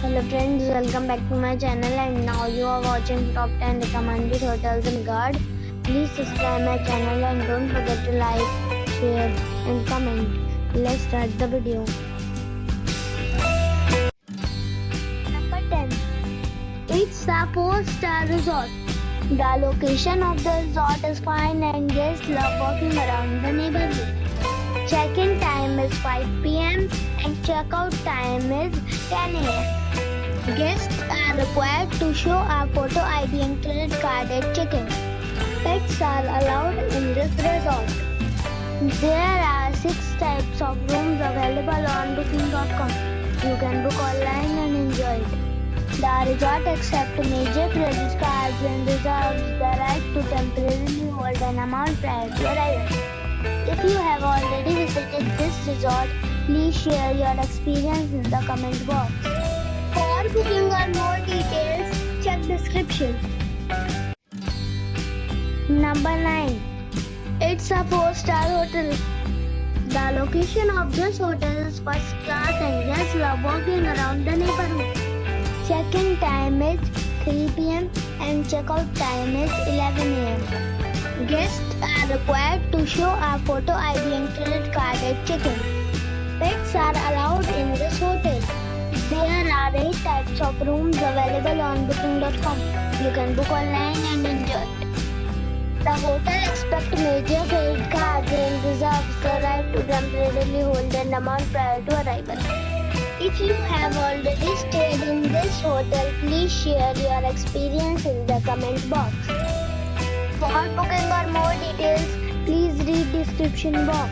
Hello friends, welcome back to my channel and now you are watching top 10 recommended hotels in Guard. Please subscribe my channel and don't forget to like, share and comment. Let's start the video. Number 10. It's a 4-star resort. The location of the resort is fine and guests love walking around the neighborhood. Check-in time is 5 p.m. and check-out time is 10 a.m. Guests are required to show a photo ID and credit card at check-in. Pets are allowed in this resort. There are 6 types of rooms available on booking.com. You can book online and enjoy it. The resort accepts major credit cards and reserves the right to temporarily hold an amount prior to arrival. If you have already visited this resort, please share your experience in the comment box. For booking or more details, check description. Number 9. It's a 4-star hotel. The location of this hotel is first class and guests love walking around the neighborhood. Check-in time is 3 p.m. and check-out time is 11 a.m. Guests are required to show a photo ID and credit card at check-in. Pets are allowed in this hotel. There are 8 types of rooms available on booking.com. You can book online and enjoy it. The hotel expects major credit cards and reserves the right to temporarily hold an amount prior to arrival. If you have already stayed in this hotel, please share your experience in the comment box. For booking or more details, please read description box.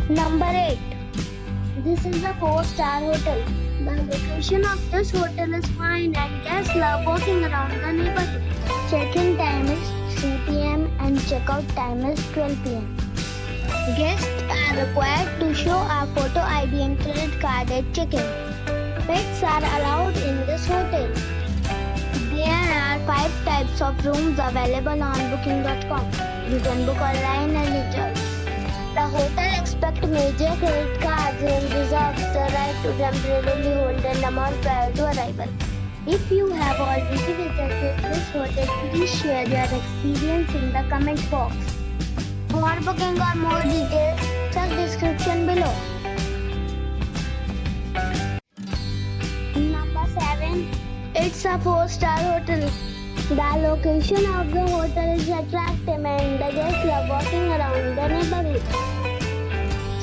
Number 8. This is a 4-star hotel. The location of this hotel is fine and guests love walking around the neighborhood. Check-in time is 3 p.m. and check-out time is 12 p.m. Guests are required to show a photo ID and credit card at check-in. Pets are allowed in this hotel. There are 5 types of rooms available on booking.com. You can book online and enjoy it. The hotel expects major credit cards and reserves the right to temporarily hold an amount prior to arrival. If you have already visited this hotel, please share your experience in the comment box. For booking or more details, check description below. Number 7. It's a 4-star hotel. The location of the hotel is attractive and the guests love walking around the neighborhood.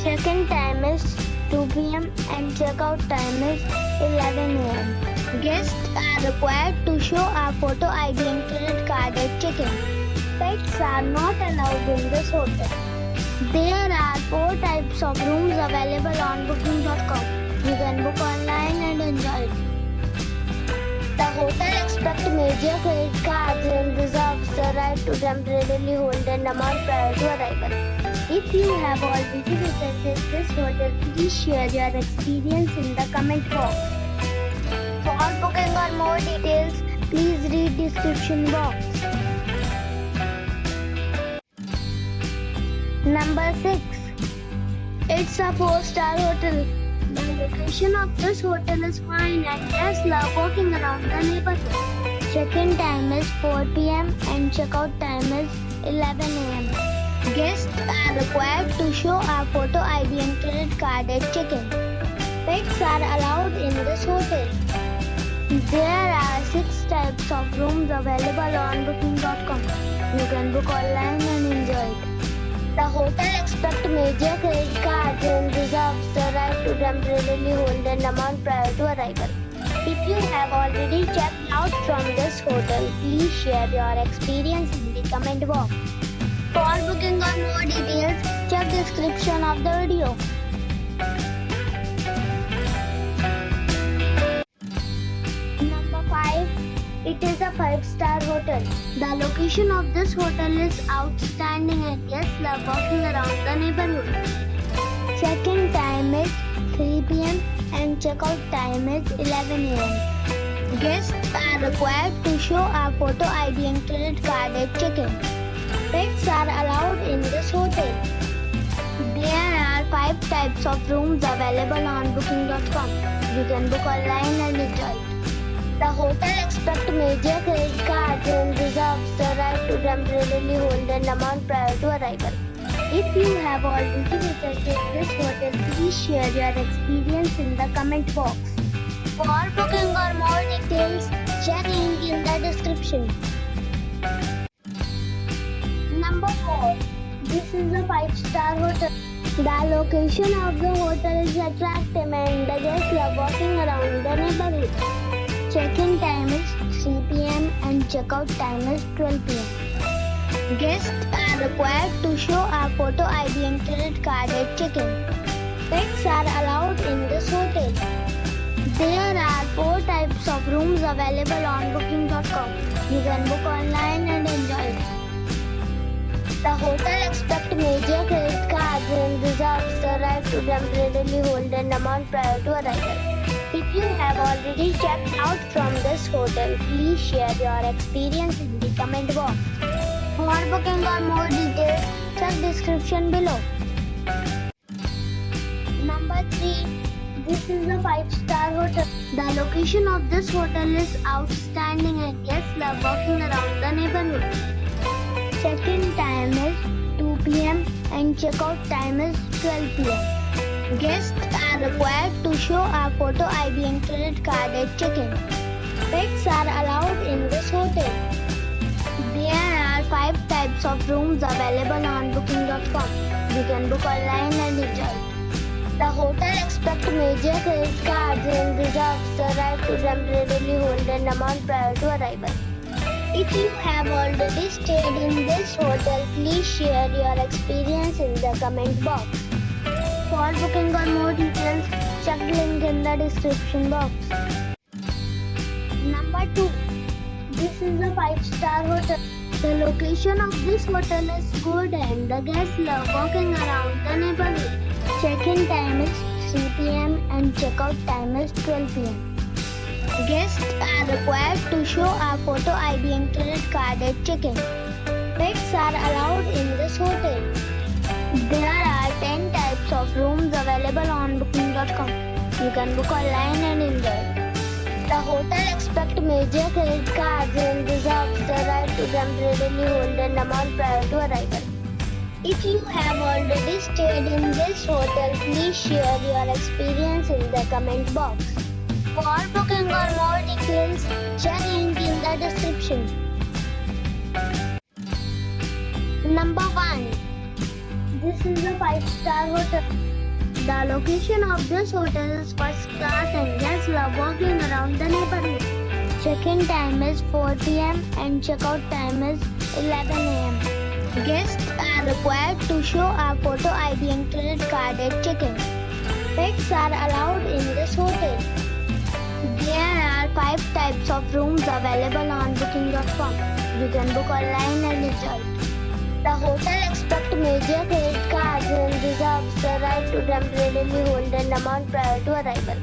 Check-in time is 2 p.m. and check-out time is 11 a.m. Guests are required to show a photo ID and credit card at check-in. Pets are not allowed in this hotel. There are 4 types of rooms available on booking.com. You can book online and enjoy it. The hotel expects major credit cards and reserves the right to temporarily hold an amount prior to arrival. If you have already visited this hotel, please share your experience in the comment box. For booking or more details, please read description box. Number 6. It's a 4-star hotel. The location of this hotel is fine and guests love walking around the neighborhood. Check-in time is 4 p.m. and check-out time is 11 a.m. Guests are required to show a photo ID and credit card at check-in. Pets are allowed in this hotel. There are 6 types of rooms available on booking.com. You can book online and enjoy it. The hotel expects major credit cards and reserves the right to temporarily hold an amount prior to arrival. If you have already checked out from this hotel, please share your experience in the comment box. For booking or more details, check description of the video. Number 5. It is a 5-star hotel. The location of this hotel is outstanding and guests love walking around the neighborhood. Check-in time is 3 p.m. and check-out time is 11 a.m. Guests are required to show a photo ID and credit card at check-in. Pets are allowed in this hotel. There are 5 5 types of rooms available on booking.com. You can book online and enjoy it. The hotel expects major credit cards and reserves the right to temporarily hold an amount prior to arrival. If you have already visited this hotel, please share your experience in the comment box. For booking or more details, check link in the description. Number 4. This is a 5-star hotel. The location of the hotel is attractive and the guests love walking around the neighborhood. Check-in time is 3 p.m. and check-out time is 12 p.m. Guests are required to show a photo ID and credit card at check-in. Pets are allowed in this hotel. There are 4 types of rooms available on booking.com. You can book online and enjoy it. The hotel expects major credit cards and reserves the right to temporarily hold an amount prior to arrival. If you have already checked out from this hotel, please share your experience in the comment box. For booking or more details, check description below. Number 3. This is a 5-star hotel. The location of this hotel is outstanding and guests love walking around the neighborhood. Check-in time is 2 p.m. and check-out time is 12 p.m. Guests are required to show a photo ID and credit card at check-in. Pets are allowed in this hotel. There are 5 types of rooms available on booking.com. You can book online and enjoy it. The hotel expects major credit cards and reserves the right to temporarily hold an amount prior to arrival. If you have already stayed in this hotel, please share your experience in the comment box. For booking or more details, check the link in the description box. Number 2. This is a 5-star hotel. The location of this hotel is good and the guests love walking around the neighborhood. Check-in time is 3 p.m. and check-out time is 12 p.m. Guests are required to show a photo ID and credit card at check-in. Pets are allowed in this hotel. There are 10 types of rooms available on booking.com. You can book online and enjoy. The hotel expects major credit cards and reserves the right to temporarily hold an amount prior to arrival. If you have already stayed in this hotel, please share your experience in the comment box. For booking or more details, check link in the description. Number 1. This is a 5-star hotel. The location of this hotel is first class and guests love walking around the neighborhood. Check-in time is 4 p.m. and check-out time is 11 a.m. Guests are required to show a photo ID and credit card at check-in. Pets are allowed in this hotel. There are 5 types of rooms available on booking.com. You can book online and enjoy it. The hotel expects major credit cards and reserves the right to temporarily hold an amount prior to arrival.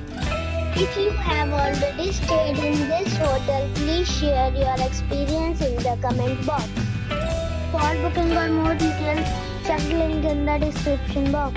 If you have already stayed in this hotel, please share your experience in the comment box. For booking or more details, check the link in the description box.